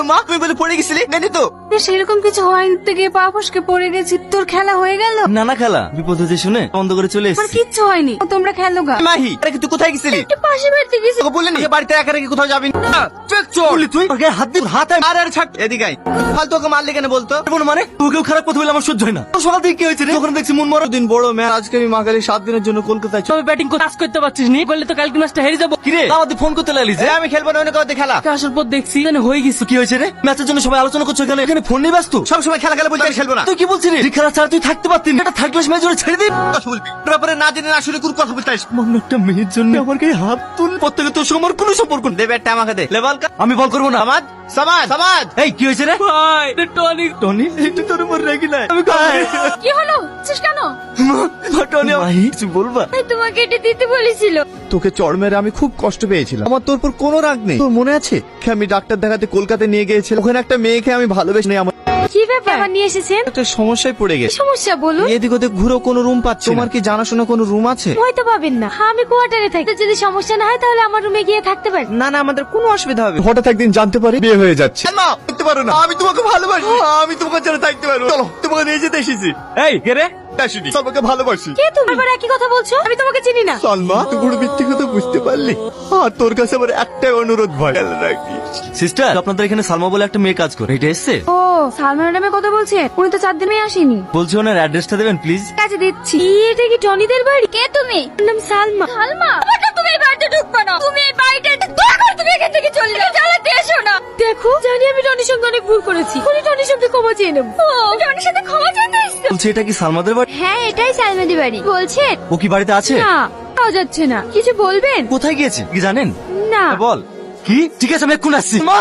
মা তুমি বলে পড়ে গেছিলি জানি তো। সেরকম কিছু হয়নি, থেকে পা ফসকে পড়ে গেছি। তোর খেলা হয়ে গেল? নানা খেলা বিপদ হয়েছে শুনে বন্ধ করে চলে আমার এসেছি। কিচ্ছু হয়নি, তোমরা খেলো গা। মাহি আরে তুই কোথায় গেছিলি? একটু পাশে বাড়িতে গেছি। তোকে বললি না যে বাড়িতে একা রেখে কোথাও যাবি না। চল তুই ওর গায়ে হাত দিল, হাত আরে আরে ছাড় এদিকে আয়। ফালতু ওকে মারলি কেন বলতো? মানে তোকেও খারাপ কথা বলে আমার সহ্য হয় না। সকাল থেকে কি হয়েছে রে? তখন দেখছি মন মরা দিন বড় ম্যাচ। আজকে আমি মাগালি 7 দিনের জন্য কলকাতায় তবে ব্যাটিং কাজ করতে পারছিস নি, বললে তো কালকে ম্যাচটা হেরে যাবো। কিরে আমাদের ফোন করতে লাগলি যে আমি খেলবো না অন্য কাউকে খেলা। আসার পর দেখছি এখানে হয়ে গেছে। কি হয়েছে রে? ম্যাচের জন্য সবাই আলোচনা করছো এখানে, এখানে ফোন নিয়ে ব্যস্ত। সব সময় খেলা খেলা বলতে আমি খেলবো না। তুই কি বলছিস রে? খেলা ছাড়া তুই থাকতে পারতি না। এটা থার্ড ক্লাস ম্যাচ জন্য ছেড়ে দিই। কথা বলবি ব্যাপারে না জেনে না শুনে কোন কথা বলতে আসিস। মান্য একটা মেয়ের জন্য আমার গায়ে হাত তুল। প্রত্যেকে তোর সঙ্গে আমার কোনো সম্পর্ক নেই। দে ব্যাটটা আমাকে দে। লে বল। আমি বল করবো না। সামাদ সামাদ সামাদ এই কি হয়েছে রে? ভাই টনি টনি এটা তোর উপর রেগে নাই। আমি কি হলো? কেন? টনি মাহি কিছু বলবা? তোমাকে এটা দিতে বলেছিল। তোকে চড় মেরে আমি খুব কষ্ট পেয়েছিলাম। আমার তোর উপর কোনো রাগ নেই। তোর মনে আছে আমি ডাক্তার দেখাতে কলকাতায় নিয়ে গিয়েছিলাম, ওখানে একটা মেয়েকে আমি ভালোবেসে নেই। আমার কি ব্যাপার আবার নিয়ে এসেছেন? একটা সমস্যায় পড়ে কি গেছে। সমস্যা বলুন? এদিক ওদিক ঘুরো কোনো রুম পাচ্ছি না। তোমার কি জানাশোনা কোনো রুম আছে? হয়তো পাবেন না, আমি কোয়ার্টারে থাকি। যদি সমস্যা না হয় তাহলে আমার রুমে গিয়ে থাকতে পারি। না না আমাদের কোনো অসুবিধা হবে। হঠাৎ একদিন জানতে পারি বিয়ে হয়ে যাচ্ছে। না করতে পারো না। আমি তোমাকে ভালোবাসি। আমি তোমাকে ছাড়া থাকতে পারবো। চলো তোমাকে নিয়ে যেতে এসেছি। এই কে রে? আসিনি তোমাকে ভালোবাসি। কে তুমি? আবার একই কথা বলছো? আমি তোমাকে চিনি না। সালমা তুই পুরো মিথ্যে কথা বুঝতে পারলি। আর তোর কাছে আমার একটাই অনুরোধ ভাই, খেয়াল রাখিস। সিস্টার আপনাদের এখানে সালমা বলে একটা মেয়ে কাজ করে, এটা এসছে? ও সালমা ম্যাডামের কথা বলছেন? উনি তো 4 দিনে আসেনি। বলছি ওনার অ্যাড্রেসটা দেবেন প্লিজ। কাছে দিচ্ছি। এটা কি টনিদের বাড়ি? কে তুমি? নাম সালমা। সালমা আবার তুমি এই বাড়িতে ঢুকবা না। তুমি এই বাড়িতে দয়া করে তুমি এখান থেকে চলে যাও। জ্বালাতে এসো না। দেখো জানি আমি টনির সঙ্গে অনেক ভুল করেছি। উনি টনির সঙ্গে ক্ষমা চেয়ে নেব। ও টনির সাথে ক্ষমা চাইতে এসেছো? বলছি এটা কি সালমাদের বাড়ি? হ্যাঁ এটাই সালমাদের বাড়ি। বলছেন? ও কি বাড়িতে আছে? না পাওয়া যাচ্ছে না। কিছু বলবেন? কোথায় গিয়েছে কি জানেন? না। বল কি? ঠিক আছে আমি এক্ষুনি আসছি। মা